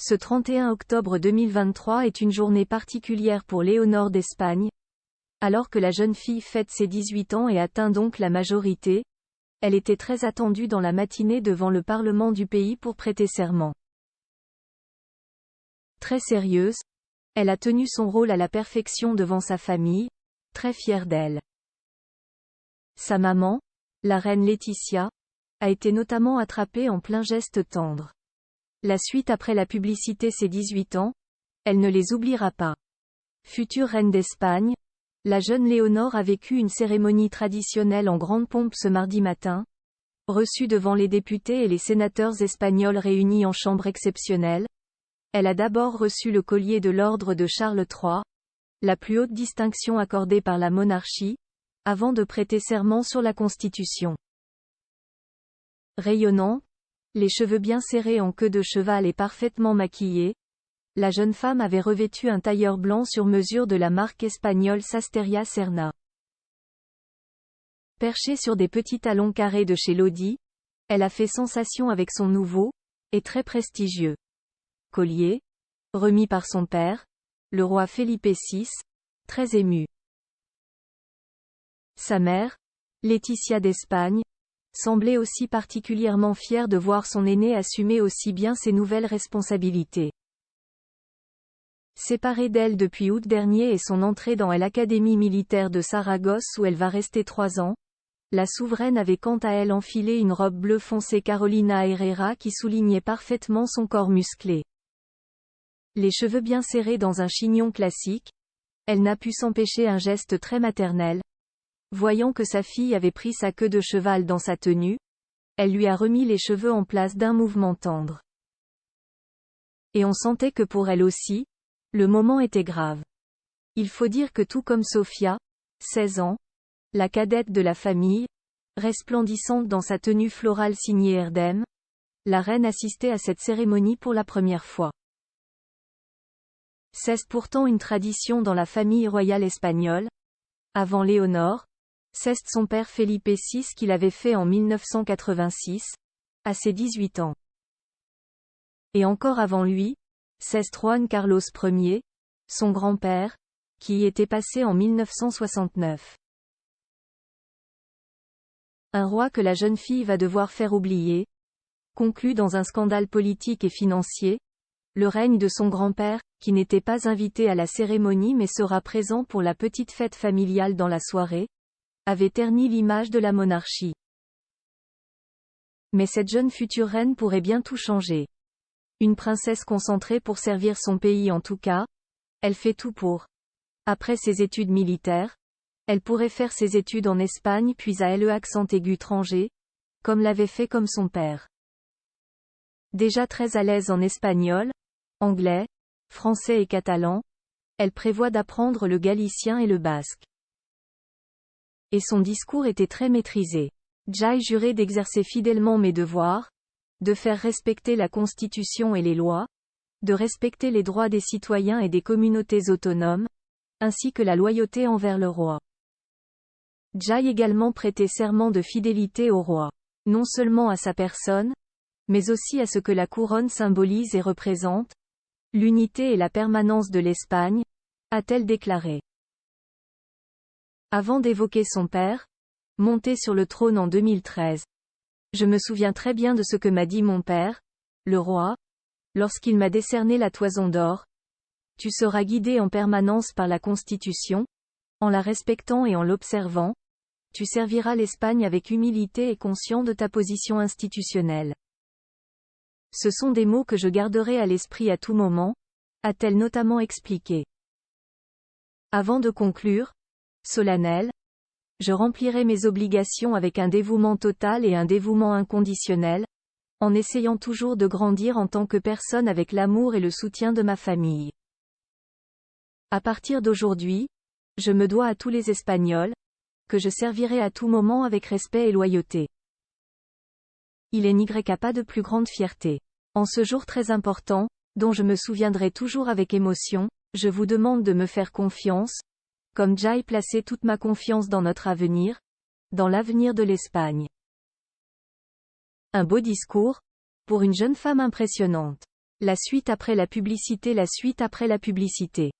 Ce 31 octobre 2023 est une journée particulière pour Léonore d'Espagne. Alors que la jeune fille fête ses 18 ans et atteint donc la majorité, elle était très attendue dans la matinée devant le Parlement du pays pour prêter serment. Très sérieuse, elle a tenu son rôle à la perfection devant sa famille, très fière d'elle. Sa maman, la reine Laetitia, a été notamment attrapée en plein geste tendre. La suite après la publicité ses 18 ans, elle ne les oubliera pas. Future reine d'Espagne, la jeune Léonore a vécu une cérémonie traditionnelle en grande pompe ce mardi matin, reçue devant les députés et les sénateurs espagnols réunis en chambre exceptionnelle. Elle a d'abord reçu le collier de l'ordre de Charles III, la plus haute distinction accordée par la monarchie, avant de prêter serment sur la Constitution. Rayonnante, les cheveux bien serrés en queue de cheval et parfaitement maquillée, la jeune femme avait revêtu un tailleur blanc sur mesure de la marque espagnole Sastreria Serna. Perchée sur des petits talons carrés de chez Lodi, elle a fait sensation avec son nouveau, et très prestigieux, collier, remis par son père, le roi Felipe VI, très ému. Sa mère, Laetitia d'Espagne, semblait aussi particulièrement fière de voir son aînée assumer aussi bien ses nouvelles responsabilités. Séparée d'elle depuis août dernier et son entrée dans l'Académie militaire de Saragosse où elle va rester 3 ans, la souveraine avait quant à elle enfilé une robe bleu foncé Carolina Herrera qui soulignait parfaitement son corps musclé. Les cheveux bien serrés dans un chignon classique, elle n'a pu s'empêcher un geste très maternel. Voyant que sa fille avait pris sa queue de cheval dans sa tenue, elle lui a remis les cheveux en place d'un mouvement tendre. Et on sentait que pour elle aussi, le moment était grave. Il faut dire que tout comme Sofia, 16 ans, la cadette de la famille, resplendissante dans sa tenue florale signée Erdem, la reine assistait à cette cérémonie pour la première fois. C'est pourtant une tradition dans la famille royale espagnole. Avant Léonore, c'est son père Felipe VI qui l'avait fait en 1986, à ses 18 ans. Et encore avant lui, c'est Juan Carlos Ier, son grand-père, qui y était passé en 1969. Un roi que la jeune fille va devoir faire oublier, conclu dans un scandale politique et financier, le règne de son grand-père, qui n'était pas invité à la cérémonie mais sera présent pour la petite fête familiale dans la soirée, avait terni l'image de la monarchie. Mais cette jeune future reine pourrait bien tout changer. Une princesse concentrée pour servir son pays en tout cas, elle fait tout pour. Après ses études militaires, elle pourrait faire ses études en Espagne puis à l'accent aigu étranger, comme l'avait fait comme son père. Déjà très à l'aise en espagnol, anglais, français et catalan, elle prévoit d'apprendre le galicien et le basque. Et son discours était très maîtrisé. J'ai juré d'exercer fidèlement mes devoirs, de faire respecter la Constitution et les lois, de respecter les droits des citoyens et des communautés autonomes, ainsi que la loyauté envers le roi. J'ai également prêté serment de fidélité au roi, non seulement à sa personne, mais aussi à ce que la couronne symbolise et représente, l'unité et la permanence de l'Espagne, a-t-elle déclaré. Avant d'évoquer son père, monté sur le trône en 2013. Je me souviens très bien de ce que m'a dit mon père, le roi, lorsqu'il m'a décerné la toison d'or. Tu seras guidé en permanence par la Constitution, en la respectant et en l'observant. Tu serviras l'Espagne avec humilité et conscient de ta position institutionnelle. Ce sont des mots que je garderai à l'esprit à tout moment, a-t-elle notamment expliqué. Avant de conclure, solennel, je remplirai mes obligations avec un dévouement total et un dévouement inconditionnel, en essayant toujours de grandir en tant que personne avec l'amour et le soutien de ma famille. À partir d'aujourd'hui, je me dois à tous les Espagnols, que je servirai à tout moment avec respect et loyauté. Il n'y a pas de plus grande fierté. En ce jour très important, dont je me souviendrai toujours avec émotion, je vous demande de me faire confiance, comme j'ai placé toute ma confiance dans notre avenir, dans l'avenir de l'Espagne. Un beau discours, pour une jeune femme impressionnante. La suite après la publicité. La suite après la publicité.